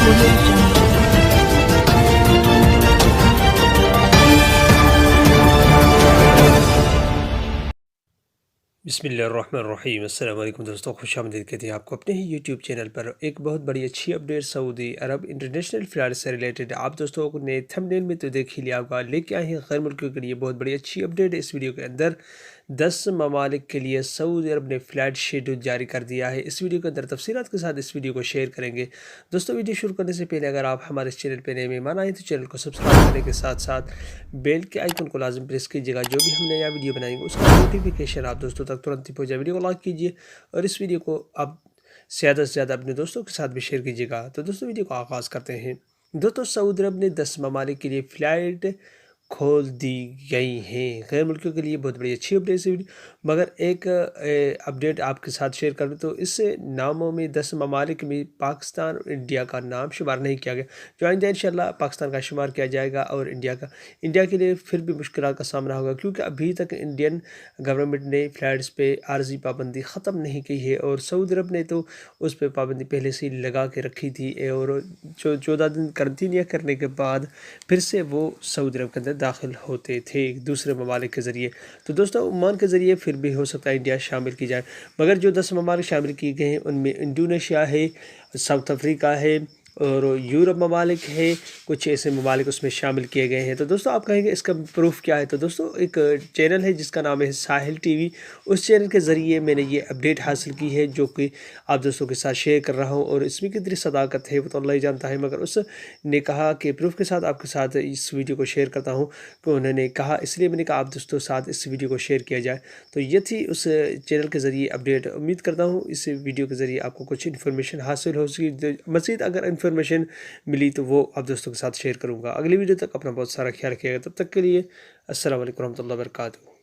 Audio Jungle. बिस्मिल्लाहिर्रहमानिर्रहीम। अस्सलाम वालेकुम दोस्तों, खुश आमदीद कहते हैं आपको अपने ही यूट्यूब चैनल पर। एक बहुत बड़ी अच्छी अपडेट सऊदी अरब इंटरनेशनल फ़्लाइट से रिलेटेड आप दोस्तों ने थंबनेल में तो देख ही लिया होगा, लेके आए हैं गैर मुल्कियों के लिए बहुत बड़ी अच्छी अपडेट। इस वीडियो के अंदर 10 ममालिक के लिए सऊदी अरब ने फ़्लाइट शेड्यूल जारी कर दिया है। इस वीडियो के अंदर तफसीलात के साथ इस वीडियो को शेयर करेंगे। दोस्तों, वीडियो शुरू करने से पहले अगर आप हमारे इस चैनल पर नए मेहमान आए तो चैनल को सब्सक्राइब करने के साथ साथ बेल के आइकन को लाजम प्रेस कीजिएगा। जो भी हम नया वीडियो बनाएंगे उसका नोटिफिकेशन आप दोस्तों तक तुरंत ही पहुंच जाए। वीडियो को लाइक कीजिए और इस वीडियो को आप ज़्यादा से ज़्यादा अपने दोस्तों के साथ भी शेयर कीजिएगा। तो दोस्तों, वीडियो को आगाज़ करते हैं। दोस्तों, सऊदी अरब ने 10 ममालिक के लिए फ़्लाइट खोल दी गई हैं। गैर मुल्कियों के लिए बहुत बड़ी अच्छी अपडेट है, मगर एक अपडेट आपके साथ शेयर करूँ तो इस नामों में 10 ममालिक में पाकिस्तान और इंडिया का नाम शुमार नहीं किया गया। जो आइंदा इंशाल्लाह पाकिस्तान का शुमार किया जाएगा और इंडिया के लिए फिर भी मुश्किल का सामना होगा, क्योंकि अभी तक इंडियन गवर्नमेंट ने फ़्लाइट्स पे आर्जी पाबंदी ख़त्म नहीं की है और सऊदी अरब ने तो उस पर पाबंदी पहले से ही लगा के रखी थी और जो 14 दिन करंतनिया करने के बाद फिर से वो सऊदी अरब के अंदर दाखिल होते थे दूसरे ममालिक के ज़रिए। तो दोस्तों, ओमान के ज़रिए फिर भी हो सकता है इंडिया शामिल की जाए, मगर जो 10 ममालिक शामिल किए गए हैं उनमें इंडोनेशिया है, साउथ अफ्रीका है और यूरोप ममालिक है। कुछ ऐसे ममालिक उसमें शामिल किए गए हैं। तो दोस्तों, आप कहेंगे इसका प्रूफ क्या है? तो दोस्तों, एक चैनल है जिसका नाम है साहिल टीवी। उस चैनल के ज़रिए मैंने ये अपडेट हासिल की है जो कि आप दोस्तों के साथ शेयर कर रहा हूँ, और इसमें कितनी सदाकत है वो तो अल्लाह ही जानता है, मगर उसने कहा कि प्रूफ के साथ आपके साथ इस वीडियो को शेयर करता हूँ। कि उन्होंने कहा, इसलिए मैंने कहा आप दोस्तों साथ इस वीडियो को शेयर किया जाए। तो ये थी उस चैनल के ज़रिए अपडेट। उम्मीद करता हूँ इस वीडियो के ज़रिए आपको कुछ इन्फॉर्मेशन हासिल हो सकी। मज़ीद अगर इन्फॉर्मेशन मिली तो वो आप दोस्तों के साथ शेयर करूँगा। अगली वीडियो तक अपना बहुत सारा ख्याल रखिएगा। तब तक के लिए अस्सलाम वालेकुम रहमतुल्लाहि व बरकातहू।